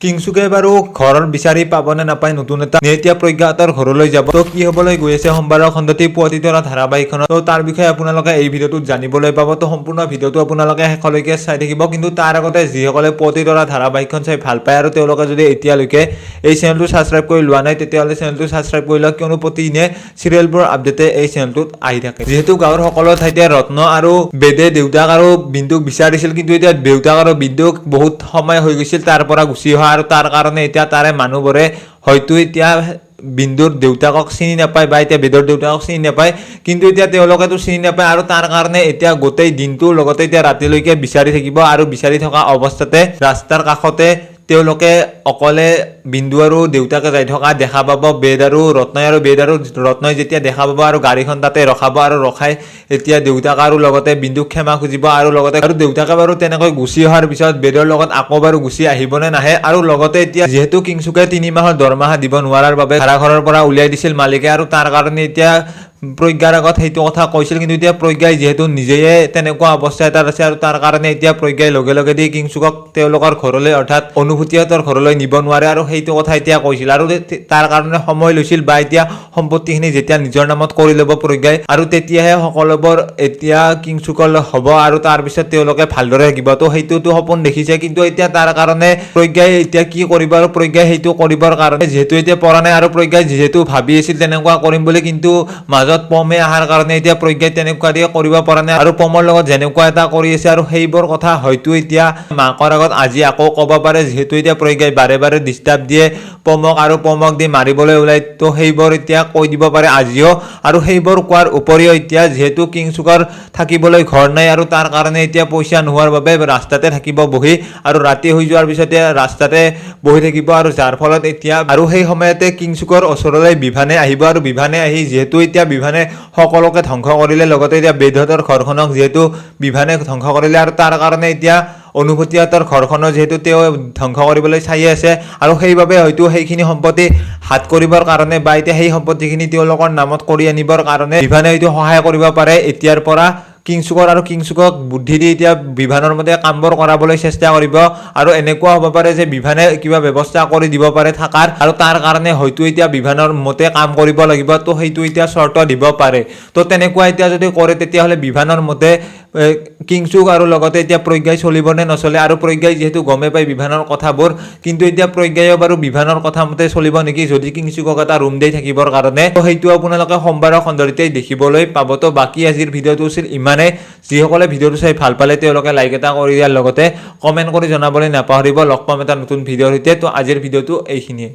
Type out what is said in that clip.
কিংচুকে বাৰু ঘৰৰ বিচাৰি পাবনে নাপায় নতুন এটা এতিয়া প্ৰজ্ঞাতৰ ঘৰলৈ যাব তো কি হ'বলৈ গৈ আছে সোমবাৰৰ খণ্ডটি পুৱতি তৰা ধাৰাবাহিকখনত তো তাৰ বিষয়ে আপোনালোকে এই ভিডিঅ'টোত জানিবলৈ পাব তো সম্পূৰ্ণ ভিডিঅ'টো আপোনালোকে শেষলৈকে চাই থাকিব কিন্তু তাৰ আগতে যিসকলে পুৱতি তৰা ধাৰাবাহিকখন চাই ভাল পায় আৰু তেওঁলোকে যদি এতিয়ালৈকে এই চেনেলটো ছাবস্ক্ৰাইব কৰি লোৱা নাই তেতিয়াহ'লে চেনেলটো ছাবস্ক্ৰাইব কৰি লওক কিয়নো প্ৰতিদিনে চিৰিয়েলবোৰ আপডেটে এই চেনেলটোত আহি থাকে যিহেতু গাঁৱৰ সকলো ঠাইতে ৰত্ন আৰু বেদে দেউতাক আৰু বিন্দুক বিচাৰিছিল কিন্তু এতিয়া দেউতাক আৰু বিন্দুক বহুত সময় হৈ গৈছিল তাৰ পৰা গুচি অহা আৰু তাৰ কাৰণে এতিয়া তাৰে মানুহবোৰে হয়তো এতিয়া বিন্দুৰ দেউতাকক চিনি নাপায় বা এতিয়া বেদৰ দেউতাকক চিনি নাপায় কিন্তু এতিয়া তেওঁলোকেতো চিনি নাপায় আৰু তাৰ কাৰণে এতিয়া গোটেই দিনটোৰ লগতে এতিয়া ৰাতিলৈকে বিচাৰি থাকিব আৰু বিচাৰি থকা অৱস্থাতে ৰাস্তাৰ কাষতে তেওঁলোকে অকলে বিন্দু আৰু দেউতাকে যাই থকা দেখা পাব বেদ আৰু ৰত্নই যেতিয়া দেখা পাব আৰু গাড়ীখন তাতে ৰখাব আৰু ৰখাই এতিয়া দেউতাক আৰু লগতে বিন্দুক ক্ষমা খুজিব আৰু লগতে আৰু দেউতাকে বাৰু তেনেকৈ গুচি অহাৰ পিছত বেদৰ লগত আকৌ বাৰু গুচি আহিবনে নাহে আৰু লগতে এতিয়া যিহেতু কিংচুকে 3 মাহৰ দৰমহা দিব নোৱাৰাৰ বাবে ভাড়াঘৰৰ পৰা উলিয়াই দিছিল মালিকে আৰু তাৰ কাৰণে এতিয়া প্ৰজ্ঞাৰ আগত সেইটো কথা কৈছিল কিন্তু এতিয়া প্ৰজ্ঞাই যিহেতু নিজেয়ে তেনেকুৱা অৱস্থা এটাত আছে আৰু তাৰ কাৰণে এতিয়া প্ৰজ্ঞাই লগে লগে দি কিংচুকক তেওঁলোকৰ ঘৰলৈ অৰ্থাৎ অনুভূতিহঁতৰ ঘৰলৈ নিব নোৱাৰে আৰু সেইটো কথা এতিয়া কৈছিল আৰু তাৰ কাৰণে সময় লৈছিল বা এতিয়া সম্পত্তিখিনি যেতিয়া নিজৰ নামত কৰি ল'ব প্ৰজ্ঞাই আৰু তেতিয়াহে সকলোবোৰ এতিয়া কিংচুকল হ'ব আৰু তাৰপিছত তেওঁলোকে ভালদৰে থাকিব তো সেইটোতো সপোন দেখিছে কিন্তু এতিয়া তাৰ কাৰণে প্ৰজ্ঞাই এতিয়া কি কৰিব আৰু প্ৰজ্ঞাই সেইটো কৰিবৰ কাৰণে যিহেতু এতিয়া পৰা নাই আৰু প্ৰজ্ঞাই যিহেতু ভাবি আছিল তেনেকুৱা কৰিম বুলি কিন্তু মাজত পমে অহাৰ কাৰণে এতিয়া প্ৰজ্ঞাই তেনেকুৱা দিয়ে কৰিব পৰা নাই আৰু পমৰ লগত যেনেকুৱা এটা কৰি আছে আৰু সেইবোৰ কথা হয়তো এতিয়া মাকৰ আগত আজি আকৌ ক'ব পাৰে যিহেতু এতিয়া প্ৰজ্ঞাই বাৰে বাৰে ডিষ্টাৰ্ব দিয়ে পমক আৰু পমক দি মাৰিবলৈ ওলাই তো সেইবোৰ এতিয়া কৈ দিব পাৰে আজিও আৰু সেইবোৰ কোৱাৰ উপৰিও এতিয়া যিহেতু কিংচুকৰ থাকিবলৈ ঘৰ নাই আৰু তাৰ কাৰণে এতিয়া পইচা নোহোৱাৰ বাবে ৰাস্তাতে থাকিব বহি আৰু ৰাতি হৈ যোৱাৰ পিছতে ৰাস্তাতে বহি থাকিব আৰু যাৰ ফলত এতিয়া আৰু সেই সময়তে কিংচুকৰ ওচৰলৈ বিভানে আহিব আৰু বিভানে আহি যিহেতু এতিয়া বিভানে সকলোকে ধ্বংস কৰিলে লগতে এতিয়া বেদহঁতৰ ঘৰখনক যিহেতু বিভানে ধ্বংস কৰিলে আৰু তাৰ কাৰণে এতিয়া অনুভূতিহঁতৰ ঘৰখনো যিহেতু তেওঁ ধ্বংস কৰিবলৈ চাই আছে আৰু সেইবাবে হয়তো সেইখিনি সম্পত্তি হাত কৰিবৰ কাৰণে বা এতিয়া সেই সম্পত্তিখিনি তেওঁলোকৰ নামত কৰি আনিবৰ কাৰণে বিভানে হয়তো সহায় কৰিব পাৰে এতিয়াৰ পৰা কিংচুকৰ আৰু কিংচুকক বুদ্ধি দি এতিয়া বিভানৰ মতে কামবোৰ কৰাবলৈ চেষ্টা কৰিব আৰু এনেকুৱা হ'ব পাৰে যে বিভানে কিবা ব্যৱস্থা কৰি দিব পাৰে থাকাৰ আৰু তাৰ কাৰণে হয়তো এতিয়া বিভানৰ মতে কাম কৰিব লাগিব তো সেইটো এতিয়া চৰ্ত দিব পাৰে তো তেনেকুৱা এতিয়া যদি কৰে তেতিয়াহ'লে বিভানৰ মতে কিংচুক আৰু লগতে এতিয়া প্ৰজ্ঞাই চলিবনে নচলে আৰু প্ৰজ্ঞাই যিহেতু গমে পায় বিভানৰ কথাবোৰ কিন্তু এতিয়া প্ৰজ্ঞাইও বাৰু বিভানৰ কথা মতে চলিব নেকি যদি কিংচুকক এটা ৰুম দি থাকিবৰ কাৰণে তো সেইটো আপোনালোকে সোমবাৰৰ খণ্ডতেই দেখিবলৈ পাব তো বাকী আজিৰ ভিডিঅ'টো আছিল ইমানে যিসকলে ভিডিঅ'টো চাই ভাল পালে তেওঁলোকে লাইক এটা কৰি দিয়াৰ লগতে কমেণ্ট কৰি জনাবলৈ নাপাহৰিব লগ পাম এটা নতুন ভিডিঅ'ৰ সৈতে তো আজিৰ ভিডিঅ'টো এইখিনিয়ে।